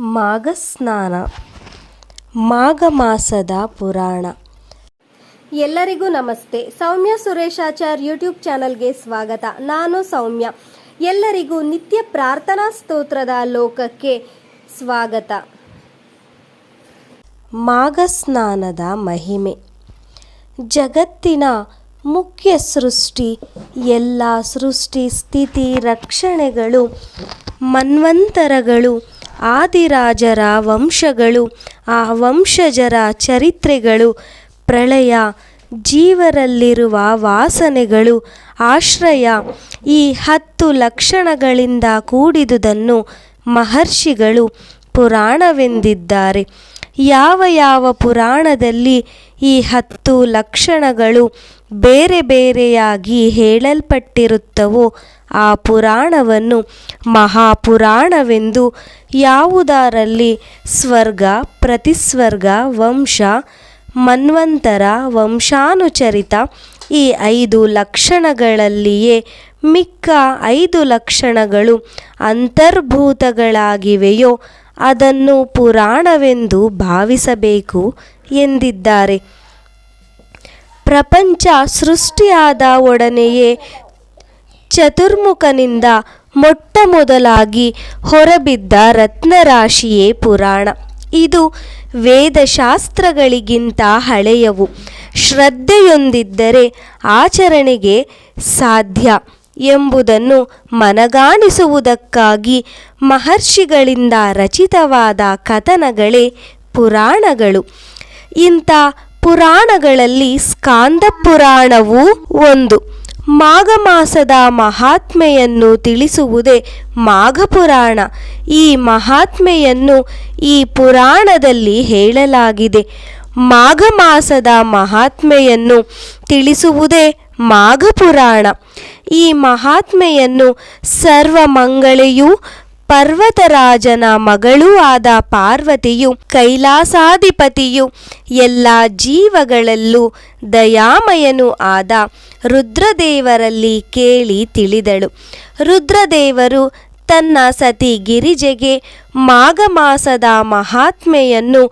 ಮಾಘಸ್ನಾನ ಮಾಘ ಮಾಸದ ಪುರಾಣ. ಎಲ್ಲರಿಗೂ ನಮಸ್ತೆ. ಸೌಮ್ಯ ಸುರೇಶಾಚಾರ್ ಯೂಟ್ಯೂಬ್ ಚಾನಲ್ಗೆ ಸ್ವಾಗತ. ನಾನು ಸೌಮ್ಯ. ಎಲ್ಲರಿಗೂ ನಿತ್ಯ ಪ್ರಾರ್ಥನಾ ಸ್ತೋತ್ರದ ಲೋಕಕ್ಕೆ ಸ್ವಾಗತ. ಮಾಘಸ್ನಾನದ ಮಹಿಮೆ. ಜಗತ್ತಿನ ಮುಖ್ಯ ಸೃಷ್ಟಿ, ಎಲ್ಲ ಸೃಷ್ಟಿ ಸ್ಥಿತಿ ರಕ್ಷಣೆಗಳು, ಮನ್ವಂತರಗಳು, ಆದಿರಾಜರ ವಂಶಗಳು, ಆ ವಂಶಜರ ಚರಿತ್ರೆಗಳು, ಪ್ರಳಯ, ಜೀವರಲ್ಲಿರುವ ವಾಸನೆಗಳು, ಆಶ್ರಯ, ಈ 10 ಲಕ್ಷಣಗಳಿಂದ ಕೂಡಿದುದನ್ನು ಮಹರ್ಷಿಗಳು ಪುರಾಣವೆಂದಿದ್ದಾರೆ. ಯಾವ ಯಾವ ಪುರಾಣದಲ್ಲಿ ಈ 10 ಲಕ್ಷಣಗಳು ಬೇರೆ ಬೇರೆಯಾಗಿ ಹೇಳಲ್ಪಟ್ಟಿರುತ್ತವೋ ಆ ಪುರಾಣವನ್ನು ಮಹಾಪುರಾಣವೆಂದು, ಯಾವುದರಲ್ಲಿ ಸ್ವರ್ಗ, ಪ್ರತಿಸ್ವರ್ಗ, ವಂಶ, ಮನ್ವಂತರ, ವಂಶಾನುಚರಿತ ಈ 5 ಲಕ್ಷಣಗಳಲ್ಲಿಯೇ ಮಿಕ್ಕ 5 ಲಕ್ಷಣಗಳು ಅಂತರ್ಭೂತಗಳಾಗಿವೆಯೋ ಅದನ್ನು ಪುರಾಣವೆಂದು ಭಾವಿಸಬೇಕು ಎಂದಿದ್ದಾರೆ. ಪ್ರಪಂಚ ಸೃಷ್ಟಿಯಾದ ಒಡನೆಯೇ ಚತುರ್ಮುಖನಿಂದ ಮೊಟ್ಟ ಮೊದಲಾಗಿ ಹೊರಬಿದ್ದ ರತ್ನರಾಶಿಯೇ ಪುರಾಣ. ಇದು ವೇದಶಾಸ್ತ್ರಗಳಿಗಿಂತ ಹಳೆಯವು. ಶ್ರದ್ಧೆಯೊಂದಿದ್ದರೆ ಆಚರಣೆಗೆ ಸಾಧ್ಯ ಎಂಬುದನ್ನು ಮನಗಾಣಿಸುವುದಕ್ಕಾಗಿ ಮಹರ್ಷಿಗಳಿಂದ ರಚಿತವಾದ ಕಥನಗಳೇ ಪುರಾಣಗಳು. ಇಂಥ ಪುರಾಣಗಳಲ್ಲಿ ಸ್ಕಾಂದ ಪುರಾಣವೂ ಒಂದು. ಮಾಘ ಮಾಸದ ಮಹಾತ್ಮೆಯನ್ನು ತಿಳಿಸುವುದೇ ಮಾಘಪುರಾಣ. ಈ ಮಹಾತ್ಮೆಯನ್ನು ಈ ಪುರಾಣದಲ್ಲಿ ಹೇಳಲಾಗಿದೆ. ಮಾಘ ಮಾಸದ ಮಹಾತ್ಮೆಯನ್ನು ತಿಳಿಸುವುದೇ ಮಾಘಪುರಾಣ. ಈ ಮಹಾತ್ಮೆಯನ್ನು ಸರ್ವಮಂಗಳೆಯೂ ಪರ್ವತರಾಜನ ಮಗಳೂ ಆದ ಪಾರ್ವತಿಯು, ಕೈಲಾಸಾಧಿಪತಿಯು, ಎಲ್ಲ ಜೀವಗಳಲ್ಲೂ ದಯಾಮಯನೂ ಆದ ರುದ್ರದೇವರಲ್ಲಿ ಕೇಳಿ ತಿಳಿದಳು. ರುದ್ರದೇವರು ತನ್ನ ಸತಿ ಗಿರಿಜೆಗೆ ಮಾಘ ಮಾಸದ ಮಹಾತ್ಮೆಯನ್ನು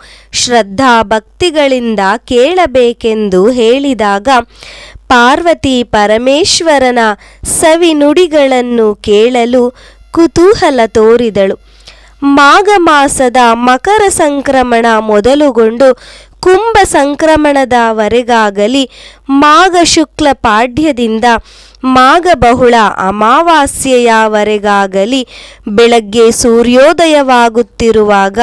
ಶ್ರದ್ಧಾಭಕ್ತಿಗಳಿಂದ ಕೇಳಬೇಕೆಂದು ಹೇಳಿದಾಗ ಪಾರ್ವತಿ ಪರಮೇಶ್ವರನ ಸವಿನುಡಿಗಳನ್ನು ಕೇಳಲು ಕುತೂಹಲ ತೋರಿದಳು. ಮಾಘ ಮಾಸದ ಮಕರ ಸಂಕ್ರಮಣ ಮೊದಲುಗೊಂಡು ಕುಂಭ ಸಂಕ್ರಮಣದವರೆಗಾಗಲಿ, ಮಾಘ ಶುಕ್ಲ ಪಾಡ್ಯದಿಂದ ಮಾಘ ಬಹುಳ ಅಮಾವಾಸ್ಯೆಯವರೆಗಾಗಲಿ ಬೆಳಗ್ಗೆ ಸೂರ್ಯೋದಯವಾಗುತ್ತಿರುವಾಗ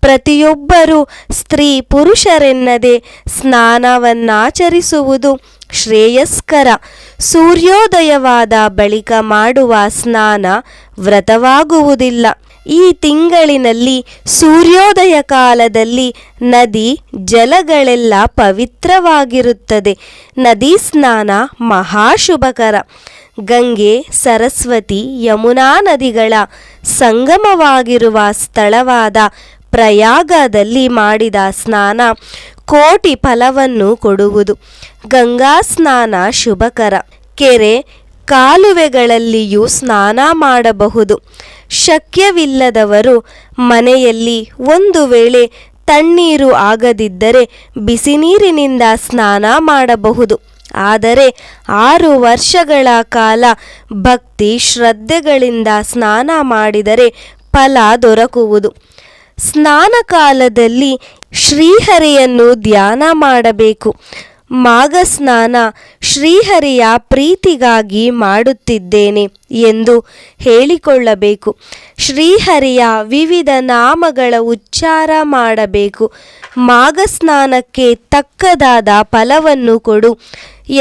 ಪ್ರತಿಯೊಬ್ಬರೂ ಸ್ತ್ರೀ ಪುರುಷರೆನ್ನದೆ ಸ್ನಾನವನ್ನಾಚರಿಸುವುದು ಶ್ರೇಯಸ್ಕರ. ಸೂರ್ಯೋದಯವಾದ ಬಳಿಕ ಮಾಡುವ ಸ್ನಾನ ವ್ರತವಾಗುವುದಿಲ್ಲ. ಈ ತಿಂಗಳಿನಲ್ಲಿ ಸೂರ್ಯೋದಯ ಕಾಲದಲ್ಲಿ ನದಿ ಜಲಗಳೆಲ್ಲ ಪವಿತ್ರವಾಗಿರುತ್ತದೆ. ನದಿ ಸ್ನಾನ ಮಹಾಶುಭಕರ. ಗಂಗೆ, ಸರಸ್ವತಿ, ಯಮುನಾ ನದಿಗಳ ಸಂಗಮವಾಗಿರುವ ಸ್ಥಳವಾದ ಪ್ರಯಾಗದಲ್ಲಿ ಮಾಡಿದ ಸ್ನಾನ ಕೋಟಿ ಫಲವನ್ನು ಕೊಡುವುದು. ಗಂಗಾ ಸ್ನಾನ ಶುಭಕರ. ಕೆರೆ, ಕಾಲುವೆಗಳಲ್ಲಿಯೂ ಸ್ನಾನ ಮಾಡಬಹುದು. ಶಕ್ಯವಿಲ್ಲದವರು ಮನೆಯಲ್ಲಿ ಒಂದು ವೇಳೆ ತಣ್ಣೀರು ಆಗದಿದ್ದರೆ ಬಿಸಿ ನೀರಿನಿಂದ ಸ್ನಾನ ಮಾಡಬಹುದು. ಆದರೆ 6 ವರ್ಷಗಳ ಕಾಲ ಭಕ್ತಿ ಶ್ರದ್ಧೆಗಳಿಂದ ಸ್ನಾನ ಮಾಡಿದರೆ ಫಲ ದೊರಕುವುದು. ಸ್ನಾನ ಕಾಲದಲ್ಲಿ ಶ್ರೀಹರಿಯನ್ನು ಧ್ಯಾನ ಮಾಡಬೇಕು. ಮಾಘ ಸ್ನಾನ ಶ್ರೀಹರಿಯ ಪ್ರೀತಿಗಾಗಿ ಮಾಡುತ್ತಿದ್ದೇನೆ ಎಂದು ಹೇಳಿಕೊಳ್ಳಬೇಕು. ಶ್ರೀಹರಿಯ ವಿವಿಧ ನಾಮಗಳ ಉಚ್ಚಾರ ಮಾಡಬೇಕು. ಮಾಘ ಸ್ನಾನಕ್ಕೆ ತಕ್ಕದಾದ ಫಲವನ್ನು ಕೊಡು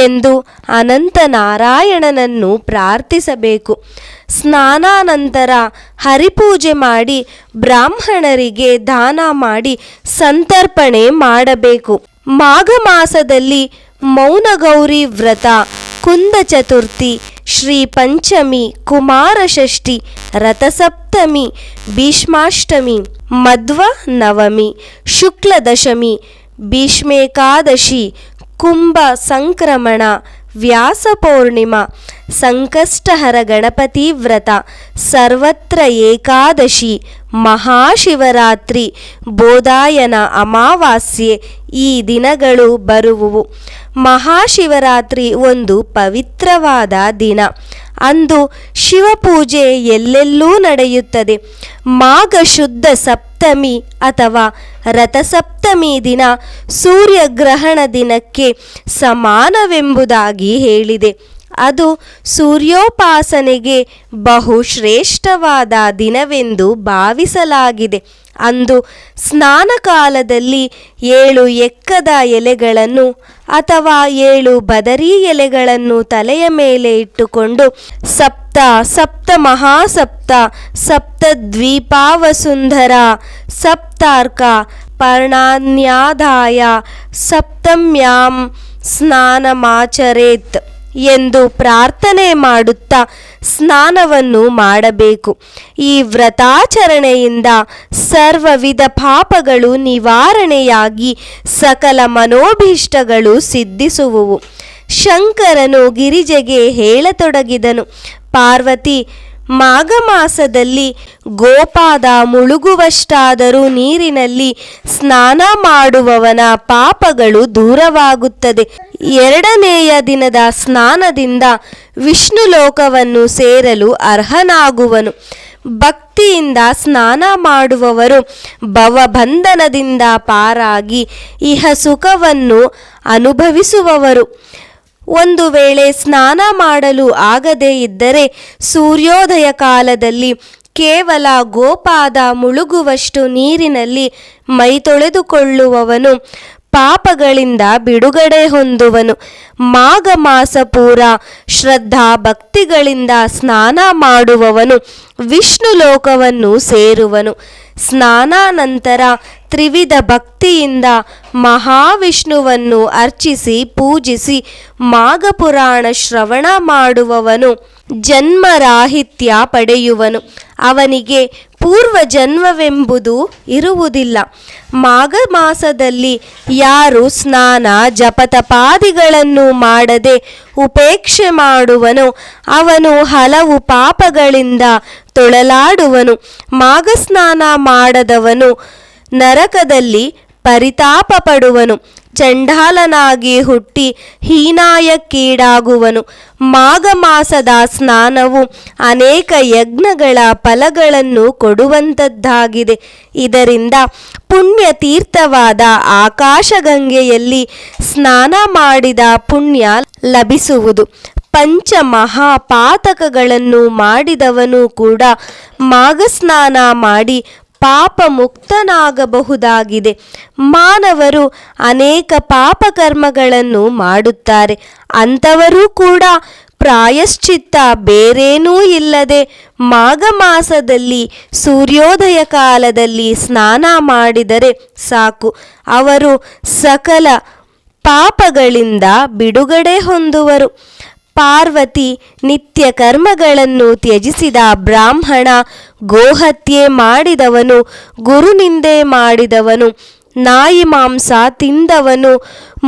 ಎಂದು ಅನಂತನಾರಾಯಣನನ್ನು ಪ್ರಾರ್ಥಿಸಬೇಕು. ಸ್ನಾನಾನಂತರ ಹರಿಪೂಜೆ ಮಾಡಿ ಬ್ರಾಹ್ಮಣರಿಗೆ ದಾನ ಮಾಡಿ ಸಂತರ್ಪಣೆ ಮಾಡಬೇಕು. ಮಾಘ ಮಾಸದಲ್ಲಿ ಮೌನಗೌರಿ ವ್ರತ, ಕುಂದ ಚತುರ್ಥಿ, ಶ್ರೀ ಪಂಚಮಿ, ಕುಮಾರ ಷಷ್ಠಿ, ರಥಸಪ್ತಮಿ, ಭೀಷ್ಮಾಷ್ಟಮಿ, ಮಧ್ವ ನವಮಿ, ಶುಕ್ಲ ದಶಮಿ, ಭೀಷ್ಮೇಕಾದಶಿ, ಕುಂಭ ಸಂಕ್ರಮಣ, ವ್ಯಾಸ ಪೌರ್ಣಿಮಾ, ಸಂಕಷ್ಟಹರ ಗಣಪತಿ ವ್ರತ, ಸರ್ವತ್ರ ಏಕಾದಶಿ, ಮಹಾಶಿವರಾತ್ರಿ, ಬೋಧಾಯನ ಅಮಾವಾಸ್ಯೆ ಈ ದಿನಗಳು ಬರುವುವು. ಮಹಾಶಿವರಾತ್ರಿ ಒಂದು ಪವಿತ್ರವಾದ ದಿನ. ಅಂದು ಶಿವಪೂಜೆ ಎಲ್ಲೆಲ್ಲೂ ನಡೆಯುತ್ತದೆ. ಮಾಘ ಶುದ್ಧ ಸಪ್ತಮಿ ಅಥವಾ ರಥಸಪ್ತಮಿ ದಿನ ಸೂರ್ಯಗ್ರಹಣ ದಿನಕ್ಕೆ ಸಮಾನವೆಂಬುದಾಗಿ ಹೇಳಿದೆ. ಅದು ಸೂರ್ಯೋಪಾಸನೆಗೆ ಬಹು ಶ್ರೇಷ್ಠವಾದ ದಿನವೆಂದು ಭಾವಿಸಲಾಗಿದೆ. ಅಂದು ಸ್ನಾನ ಕಾಲದಲ್ಲಿ 7 ಎಕ್ಕದ ಎಲೆಗಳನ್ನು ಅಥವಾ 7 ಬದರಿ ಎಲೆಗಳನ್ನು ತಲೆಯ ಮೇಲೆ ಇಟ್ಟುಕೊಂಡು ಸಪ್ತ ಸಪ್ತ ಮಹಾಸಪ್ತ ಸಪ್ತದ್ವೀಪಾವಸುಂಧರ ಸಪ್ತಾರ್ಕ ಪರ್ಣಾನ್ಯಾದಾಯ ಸಪ್ತಮ್ಯಾಂ ಸ್ನಾನಮಾಚರೇತ್ ಎಂದು ಪ್ರಾರ್ಥನೆ ಮಾಡುತ್ತಾ ಸ್ನಾನವನ್ನು ಮಾಡಬೇಕು. ಈ ವ್ರತಾಚರಣೆಯಿಂದ ಸರ್ವವಿಧ ಪಾಪಗಳು ನಿವಾರಣೆಯಾಗಿ ಸಕಲ ಮನೋಭೀಷ್ಟಗಳು ಸಿದ್ಧಿಸುವುವು. ಶಂಕರನು ಗಿರಿಜೆಗೆ ಹೇಳತೊಡಗಿದನು, ಪಾರ್ವತಿ, ಮಾಘ ಮಾಸದಲ್ಲಿ ಗೋಪಾದ ಮುಳುಗುವಷ್ಟಾದರೂ ನೀರಿನಲ್ಲಿ ಸ್ನಾನ ಮಾಡುವವನ ಪಾಪಗಳು ದೂರವಾಗುತ್ತದೆ. 2ನೆಯ ದಿನದ ಸ್ನಾನದಿಂದ ವಿಷ್ಣು ಲೋಕವನ್ನು ಸೇರಲು ಅರ್ಹನಾಗುವನು. ಭಕ್ತಿಯಿಂದ ಸ್ನಾನ ಮಾಡುವವರು ಭವಬಂಧನದಿಂದ ಪಾರಾಗಿ ಇಹ ಸುಖವನ್ನು ಅನುಭವಿಸುವವರು. ಒಂದು ವೇಳೆ ಸ್ನಾನ ಮಾಡಲು ಆಗದೇ ಇದ್ದರೆ ಸೂರ್ಯೋದಯ ಕಾಲದಲ್ಲಿ ಕೇವಲ ಗೋಪಾದ ಮುಳುಗುವಷ್ಟು ನೀರಿನಲ್ಲಿ ಮೈ ತೊಳೆದುಕೊಳ್ಳುವವನು ಪಾಪಗಳಿಂದ ಬಿಡುಗಡೆ ಹೊಂದುವನು. ಮಾಘ ಮಾಸ ಪೂರ ಶ್ರದ್ಧಾ ಭಕ್ತಿಗಳಿಂದ ಸ್ನಾನ ಮಾಡುವವನು ವಿಷ್ಣು ಲೋಕವನ್ನು ಸೇರುವನು. ಸ್ನಾನಾನಂತರ ತ್ರಿವಿಧ ಭಕ್ತಿಯಿಂದ ಮಹಾವಿಷ್ಣುವನ್ನು ಅರ್ಚಿಸಿ ಪೂಜಿಸಿ ಮಾಘ ಪುರಾಣ ಶ್ರವಣ ಮಾಡುವವನು ಜನ್ಮರಾಹಿತ್ಯ ಪಡೆಯುವನು. ಅವನಿಗೆ ಪೂರ್ವ ಜನ್ಮವೆಂಬುದು ಇರುವುದಿಲ್ಲ. ಮಾಘ ಮಾಸದಲ್ಲಿ ಯಾರು ಸ್ನಾನ ಜಪತಪಾದಿಗಳನ್ನು ಮಾಡದೆ ಉಪೇಕ್ಷೆ ಮಾಡುವನೋ ಅವನು ಹಲವು ಪಾಪಗಳಿಂದ ತೊಳಲಾಡುವನು. ಮಾಘ ಸ್ನಾನ ಮಾಡದವನು ನರಕದಲ್ಲಿ ಪರಿತಾಪ ಪಡುವನು. ಚಂಡಾಲನಾಗಿ ಹುಟ್ಟಿ ಹೀನಾಯಕ್ಕೀಡಾಗುವನು. ಮಾಘ ಮಾಸದ ಸ್ನಾನವು ಅನೇಕ ಯಜ್ಞಗಳ ಫಲಗಳನ್ನು ಕೊಡುವಂಥದ್ದಾಗಿದೆ. ಇದರಿಂದ ಪುಣ್ಯ ತೀರ್ಥವಾದ ಆಕಾಶಗಂಗೆಯಲ್ಲಿ ಸ್ನಾನ ಮಾಡಿದ ಪುಣ್ಯ ಲಭಿಸುವುದು. ಪಂಚ ಮಹಾಪಾತಕಗಳನ್ನು ಮಾಡಿದವನು ಕೂಡ ಮಾಘ ಸ್ನಾನ ಮಾಡಿ ಪಾಪ ಮುಕ್ತನಾಗಬಹುದಾಗಿದೆ. ಮಾನವರು ಅನೇಕ ಪಾಪಕರ್ಮಗಳನ್ನು ಮಾಡುತ್ತಾರೆ. ಅಂಥವರೂ ಕೂಡ ಪ್ರಾಯಶ್ಚಿತ್ತ ಬೇರೇನೂ ಇಲ್ಲದೆ ಮಾಘ ಮಾಸದಲ್ಲಿ ಸೂರ್ಯೋದಯ ಕಾಲದಲ್ಲಿ ಸ್ನಾನ ಮಾಡಿದರೆ ಸಾಕು. ಅವರು ಸಕಲ ಪಾಪಗಳಿಂದ ಬಿಡುಗಡೆ ಹೊಂದುವರು. ಪಾರ್ವತಿ ನಿತ್ಯ ಕರ್ಮಗಳನ್ನು ತ್ಯಜಿಸಿದ ಬ್ರಾಹ್ಮಣ, ಗೋಹತ್ಯೆ ಮಾಡಿದವನು, ಗುರುನಿಂದೆ ಮಾಡಿದವನು, ನಾಯಿ ಮಾಂಸ ತಿಂದವನು,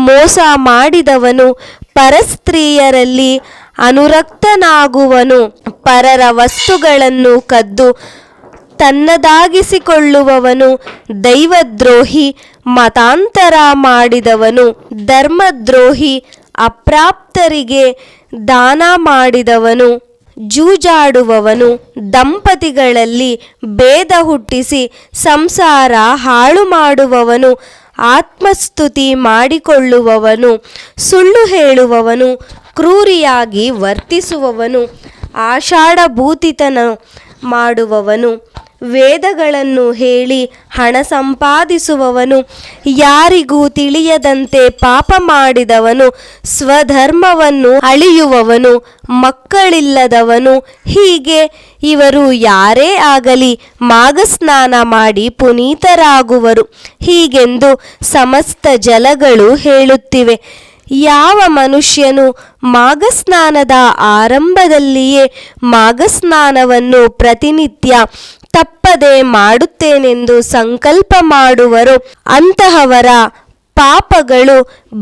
ಮೋಸ ಮಾಡಿದವನು, ಪರಸ್ತ್ರೀಯರಲ್ಲಿ ಅನುರಕ್ತನಾಗುವನು, ಪರರ ವಸ್ತುಗಳನ್ನು ಕದ್ದು ತನ್ನದಾಗಿಸಿಕೊಳ್ಳುವವನು, ದೈವದ್ರೋಹಿ, ಮತಾಂತರ ಮಾಡಿದವನು, ಧರ್ಮದ್ರೋಹಿ, ಅಪ್ರಾಪ್ತರಿಗೆ ದಾನ ಮಾಡಿದವನು, ಜೂಜಾಡುವವನು, ದಂಪತಿಗಳಲ್ಲಿ ಭೇದ ಹುಟ್ಟಿಸಿ ಸಂಸಾರ ಹಾಳು ಮಾಡುವವನು, ಆತ್ಮಸ್ತುತಿ ಮಾಡಿಕೊಳ್ಳುವವನು, ಸುಳ್ಳು ಹೇಳುವವನು, ಕ್ರೂರಿಯಾಗಿ ವರ್ತಿಸುವವನು, ಆಷಾಢಭೂತಿತನ ಮಾಡುವವನು, ವೇದಗಳನ್ನು ಹೇಳಿ ಹಣ ಸಂಪಾದಿಸುವವನು, ಯಾರಿಗೂ ತಿಳಿಯದಂತೆ ಪಾಪ ಮಾಡಿದವನು, ಸ್ವಧರ್ಮವನ್ನು ಅಳಿಯುವವನು, ಮಕ್ಕಳಿಲ್ಲದವನು, ಹೀಗೆ ಇವರು ಯಾರೇ ಆಗಲಿ ಮಾಘ ಸ್ನಾನ ಮಾಡಿ ಪುನೀತರಾಗುವರು. ಹೀಗೆಂದು ಸಮಸ್ತ ಜಲಗಳು ಹೇಳುತ್ತಿವೆ. ಯಾವ ಮನುಷ್ಯನು ಮಾಘ ಸ್ನಾನದ ಆರಂಭದಲ್ಲಿಯೇ ಮಾಘ ಸ್ನಾನವನ್ನು ಪ್ರತಿನಿತ್ಯ ತಪ್ಪದೆ ಮಾಡುತ್ತೇನೆಂದು ಸಂಕಲ್ಪ ಮಾಡುವರೋ ಅಂತಹವರ ಪಾಪಗಳು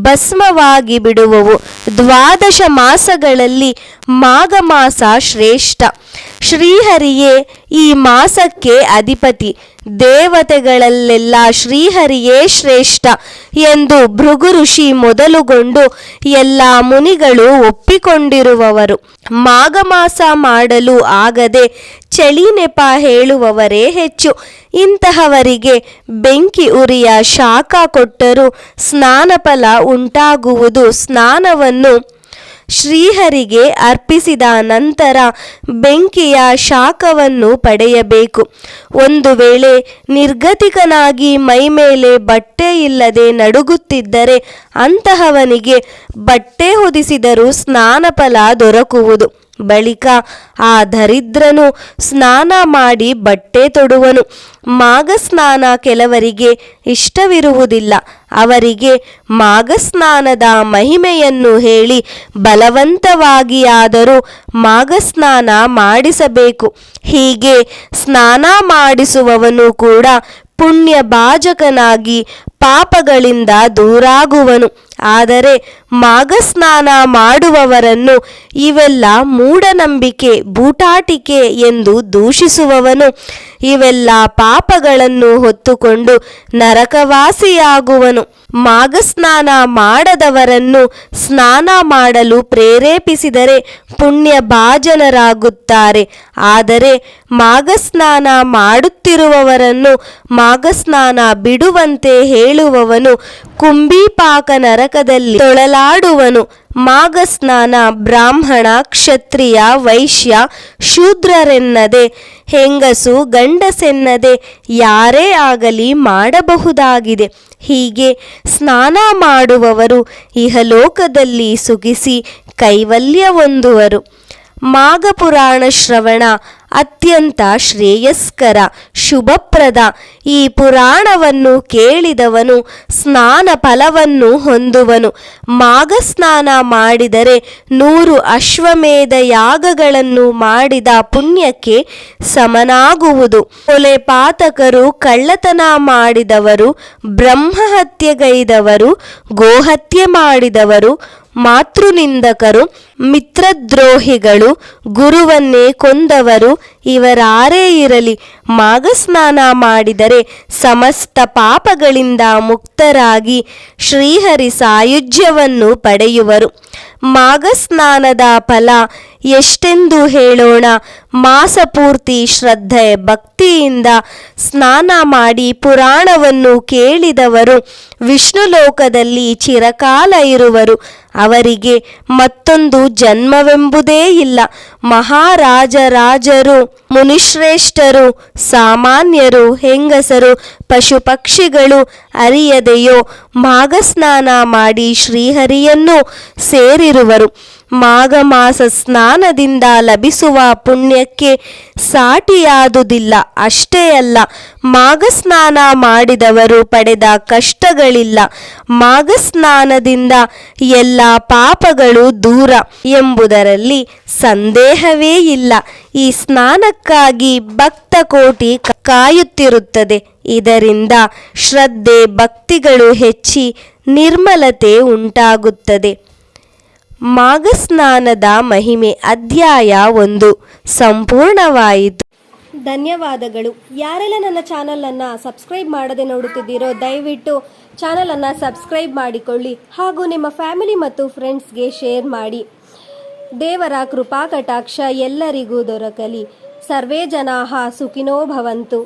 ಭಸ್ಮವಾಗಿ ಬಿಡುವವು. 12 ಮಾಸಗಳಲ್ಲಿ ಮಾಘ ಮಾಸ ಶ್ರೇಷ್ಠ. ಶ್ರೀಹರಿಯೇ ಈ ಮಾಸಕ್ಕೆ ಅಧಿಪತಿ. ದೇವತೆಗಳಲ್ಲೆಲ್ಲ ಶ್ರೀಹರಿಯೇ ಶ್ರೇಷ್ಠ ಎಂದು ಭೃಗು ಋಷಿ ಮೊದಲುಗೊಂಡು ಎಲ್ಲ ಮುನಿಗಳು ಒಪ್ಪಿಕೊಂಡಿರುವವರು. ಮಾಘ ಮಾಸ ಮಾಡಲು ಆಗದೆ ಚಳಿ ನೆಪ ಹೇಳುವವರೇ ಹೆಚ್ಚು. ಇಂತಹವರಿಗೆ ಬೆಂಕಿ ಉರಿಯ ಶಾಖ ಕೊಟ್ಟರೂ ಸ್ನಾನ ಫಲ ಉಂಟಾಗುವುದು. ಸ್ನಾನವನ್ನು ಶ್ರೀಹರಿಗೆ ಅರ್ಪಿಸಿದ ನಂತರ ಬೆಂಕಿಯ ಶಾಖವನ್ನು ಪಡೆಯಬೇಕು. ಒಂದು ವೇಳೆ ನಿರ್ಗತಿಕನಾಗಿ ಮೈಮೇಲೆ ಬಟ್ಟೆ ಇಲ್ಲದೆ ನಡುಗುತ್ತಿದ್ದರೆ ಅಂತಹವನಿಗೆ ಬಟ್ಟೆ ಹೊದಿಸಿದರೂ ಸ್ನಾನ ಫಲ ದೊರಕುವುದು. ಬಳಿಕ ಆ ದರಿದ್ರನು ಸ್ನಾನ ಮಾಡಿ ಬಟ್ಟೆ ತೊಡುವನು. ಮಾಘ ಸ್ನಾನ ಕೆಲವರಿಗೆ ಇಷ್ಟವಿರುವುದಿಲ್ಲ. ಅವರಿಗೆ ಮಾಘ ಸ್ನಾನದ ಮಹಿಮೆಯನ್ನು ಹೇಳಿ ಬಲವಂತವಾಗಿಯಾದರೂ ಮಾಘ ಸ್ನಾನ ಮಾಡಿಸಬೇಕು. ಹೀಗೆ ಸ್ನಾನ ಮಾಡಿಸುವವನು ಕೂಡ ಪುಣ್ಯ ಭಾಜಕನಾಗಿ ಪಾಪಗಳಿಂದ ದೂರಾಗುವನು. ಆದರೆ ಮಾಘ ಸ್ನಾನ ಮಾಡುವವರನ್ನು ಇವೆಲ್ಲ ಮೂಢನಂಬಿಕೆ, ಬೂಟಾಟಿಕೆ ಎಂದು ದೂಷಿಸುವವನು ಇವೆಲ್ಲ ಪಾಪಗಳನ್ನು ಹೊತ್ತುಕೊಂಡು ನರಕವಾಸಿಯಾಗುವನು. ಮಾಘ ಸ್ನಾನ ಮಾಡದವರನ್ನು ಸ್ನಾನ ಮಾಡಲು ಪ್ರೇರೇಪಿಸಿದರೆ ಪುಣ್ಯ ಭಾಜನರಾಗುತ್ತಾರೆ. ಆದರೆ ಮಾಘ ಸ್ನಾನ ಮಾಡುತ್ತಿರುವವರನ್ನು ಮಾಘ ಸ್ನಾನ ಬಿಡುವಂತೆ ಹೇಳುವವನು ಕುಂಭೀಪಾಕ ನರಕದಲ್ಲಿ ತೊಳಲಾಡುವನು. ಮಾಘ ಸ್ನಾನ ಬ್ರಾಹ್ಮಣ, ಕ್ಷತ್ರಿಯ, ವೈಶ್ಯ, ಶೂದ್ರರೆನ್ನದೆ, ಹೆಂಗಸು ಗಂಡಸೆನ್ನದೆ ಯಾರೇ ಆಗಲಿ ಮಾಡಬಹುದಾಗಿದೆ. ಹೀಗೆ ಸ್ನಾನ ಮಾಡುವವರು ಇಹಲೋಕದಲ್ಲಿ ಸುಖಿಸಿ ಕೈವಲ್ಯ ಹೊಂದುವರು. ಮಾಘ ಪುರಾಣ ಶ್ರವಣ ಅತ್ಯಂತ ಶ್ರೇಯಸ್ಕರ, ಶುಭಪ್ರದ. ಈ ಪುರಾಣವನ್ನು ಕೇಳಿದವನು ಸ್ನಾನ ಫಲವನ್ನು ಹೊಂದುವನು. ಮಾಘ ಸ್ನಾನ ಮಾಡಿದರೆ 100 ಅಶ್ವಮೇಧ ಯಾಗಗಳನ್ನು ಮಾಡಿದ ಪುಣ್ಯಕ್ಕೆ ಸಮನಾಗುವುದು. ಕೊಲೆ ಪಾತಕರು, ಕಳ್ಳತನ ಮಾಡಿದವರು, ಬ್ರಹ್ಮಹತ್ಯೆಗೈದವರು, ಗೋಹತ್ಯೆ ಮಾಡಿದವರು, ಮಾತೃನಿಂದಕರು, ಮಿತ್ರದ್ರೋಹಿಗಳು, ಗುರುವನ್ನೇ ಕೊಂದವರು ಇವರಾರೇ ಇರಲಿ ಮಾಘ ಸ್ನಾನ ಮಾಡಿದರೆ ಸಮಸ್ತ ಪಾಪಗಳಿಂದ ಮುಕ್ತರಾಗಿ ಶ್ರೀಹರಿ ಸಾಯುಜ್ಯವನ್ನು ಪಡೆಯುವರು. ಮಾಘ ಸ್ನಾನದ ಫಲ ಎಷ್ಟೆಂದು ಹೇಳೋಣ. ಮಾಸ ಪೂರ್ತಿ ಶ್ರದ್ಧೆ ಭಕ್ತಿಯಿಂದ ಸ್ನಾನ ಮಾಡಿ ಪುರಾಣವನ್ನು ಕೇಳಿದವರು ವಿಷ್ಣು ಲೋಕದಲ್ಲಿ ಚಿರಕಾಲ ಇರುವರು. ಅವರಿಗೆ ಮತ್ತೊಂದು ಜನ್ಮವೆಂಬುದೇ ಇಲ್ಲ. ಮಹಾರಾಜರಾಜರು, ಮುನಿಶ್ರೇಷ್ಠರು, ಸಾಮಾನ್ಯರು, ಹೆಂಗಸರು, ಪಶು ಪಕ್ಷಿಗಳು ಅರಿಯದೆಯೋ ಮಾಘ ಸ್ನಾನ ಮಾಡಿ ಶ್ರೀಹರಿಯನ್ನು ಸೇರಿರುವರು. ಮಾಘ ಮಾಸ ಸ್ನಾನದಿಂದ ಲಭಿಸುವ ಪುಣ್ಯಕ್ಕೆ ಸಾಟಿಯಾದುದಿಲ್ಲ. ಅಷ್ಟೇ ಅಲ್ಲ, ಮಾಘ ಸ್ನಾನ ಮಾಡಿದವರು ಪಡೆದ ಕಷ್ಟಗಳಿಲ್ಲ. ಮಾಘ ಸ್ನಾನದಿಂದ ಎಲ್ಲ ಪಾಪಗಳು ದೂರ ಎಂಬುದರಲ್ಲಿ ಸಂದೇಹವೇ ಇಲ್ಲ. ಈ ಸ್ನಾನಕ್ಕಾಗಿ ಭಕ್ತ ಕೋಟಿ ಕಾಯುತ್ತಿರುತ್ತದೆ. ಇದರಿಂದ ಶ್ರದ್ಧೆ ಭಕ್ತಿಗಳು ಹೆಚ್ಚಿ ನಿರ್ಮಲತೆ ಉಂಟಾಗುತ್ತದೆ. ಮಾಘ ಸ್ನಾನದ ಮಹಿಮೆ ಅಧ್ಯಾಯ 1 ಸಂಪೂರ್ಣವಾಯಿತು. ಧನ್ಯವಾದಗಳು. ಯಾರೆಲ್ಲ ನನ್ನ ಚಾನಲನ್ನು ಸಬ್ಸ್ಕ್ರೈಬ್ ಮಾಡದೆ ನೋಡುತ್ತಿದ್ದೀರೋ ದಯವಿಟ್ಟು ಚಾನಲನ್ನು ಸಬ್ಸ್ಕ್ರೈಬ್ ಮಾಡಿಕೊಳ್ಳಿ ಹಾಗೂ ನಿಮ್ಮ ಫ್ಯಾಮಿಲಿ ಮತ್ತು ಫ್ರೆಂಡ್ಸ್ಗೆ ಶೇರ್ ಮಾಡಿ. ದೇವರ ಕೃಪಾ ಕಟಾಕ್ಷ ಎಲ್ಲರಿಗೂ ದೊರಕಲಿ. ಸರ್ವೇ ಜನಾಃ ಸುಖಿನೋ ಭವಂತು.